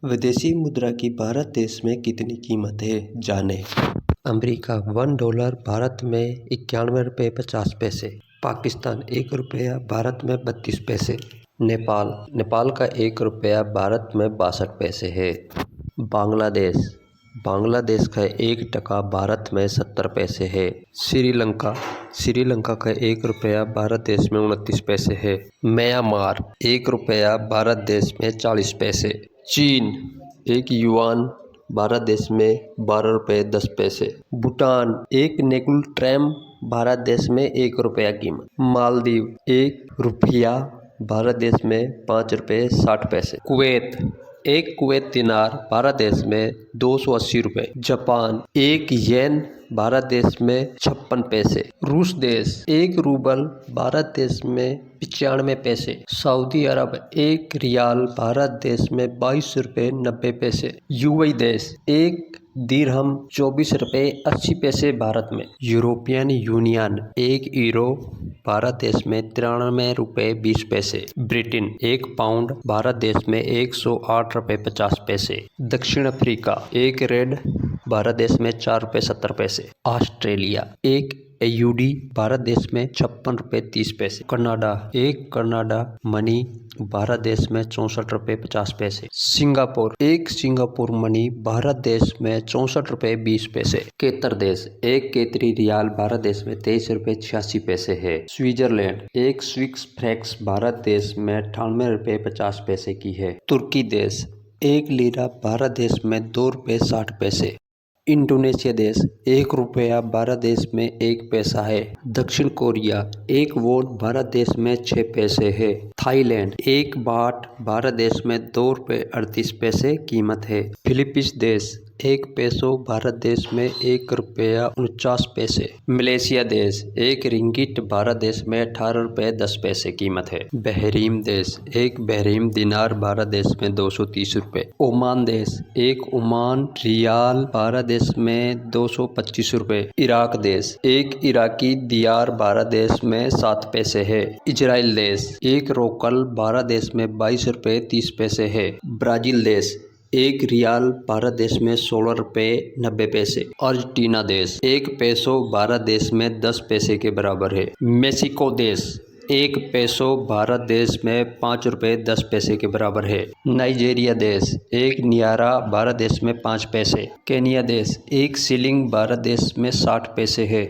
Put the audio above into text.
विदेशी मुद्रा की भारत देश में कितनी कीमत है, जानें। अमेरिका $1 भारत में 91 रुपये 50 पैसे। पाकिस्तान 1 रुपया भारत में 32 पैसे। नेपाल का 1 रुपया भारत में 62 पैसे है। बांग्लादेश का 1 टका भारत में 70 पैसे है। श्रीलंका का 1 रुपया भारत देश में 29 पैसे है। म्यांमार 1 रुपया भारत देश में 40 पैसे। चीन 1 युआन भारत देश में 12 रुपये 10 पैसे। भूटान 1 नेकुल ट्रैम भारत देश में 1 रुपया कीमत। मालदीव 1 रुपया भारत देश में 5 रुपये 60 पैसे। कुवैत 1 कुवैत दिनार भारत देश में 280 रुपये। जापान 1 येन भारत देश में 56 पैसे। रूस देश 1 रूबल भारत देश में 95 पैसे। सऊदी अरब 1 रियाल भारत देश में 22 रुपये 90 पैसे। यूएई देश 1 दिरहम 24 रुपये 80 पैसे भारत में। यूरोपियन यूनियन 1 यूरो भारत देश में 93 रुपये 20 पैसे। ब्रिटेन 1 पाउंड भारत देश में 108 रुपये 50 पैसे। दक्षिण अफ्रीका 1 रेड भारत देश में 4 रुपये 70 पैसे। ऑस्ट्रेलिया 1 AUD भारत देश में 56 रुपये 30 पैसे। कनाडा 1 कनाडा मनी भारत देश में 64 रुपये 50 पैसे। सिंगापुर 1 सिंगापुर मनी भारत देश में 64 रुपये 20 पैसे। केतर देश 1 केतरी रियाल भारत देश में 23 रुपये 86 पैसे है। स्विट्जरलैंड 1 स्विस फ्रैंक्स भारत देश में 98 रुपये 50 पैसे की है। तुर्की देश 1 लीरा भारत देश में 2 रुपये 60 पैसे। इंडोनेशिया देश 1 रुपया भारत देश में 1 पैसा है। दक्षिण कोरिया 1 वोट भारत देश में 6 पैसे है। थाईलैंड 1 बाट भारत देश में 2 रुपये 38 पैसे कीमत है। फिलीपींस देश 1 पेसो भारत देश में 1 रुपया 49 पैसे। मलेशिया देश 1 रिंगिट भारत देश में 18 रुपये 10 पैसे कीमत है। बहरीन देश 1 बहरीन दिनार भारत देश में 230 रुपये। ओमान देश 1 ओमान रियाल भारत देश में 225 रुपये। इराक देश 1 इराकी दियार भारत देश में 7 पैसे है। इजराइल देश 1 रोकल भारत देश में 22 रुपये 30 पैसे है। ब्राज़ील देश 1 रियाल भारत देश में 16 रुपये 90 पैसे। अर्जेंटीना देश 1 पेसो भारत देश में 10 पैसे के बराबर है। मेक्सिको देश 1 पेसो भारत देश में 5 रुपये 10 पैसे के बराबर है। नाइजीरिया देश 1 नियारा भारत देश में 5 पैसे। केन्या देश 1 शिलिंग भारत देश में 60 पैसे है।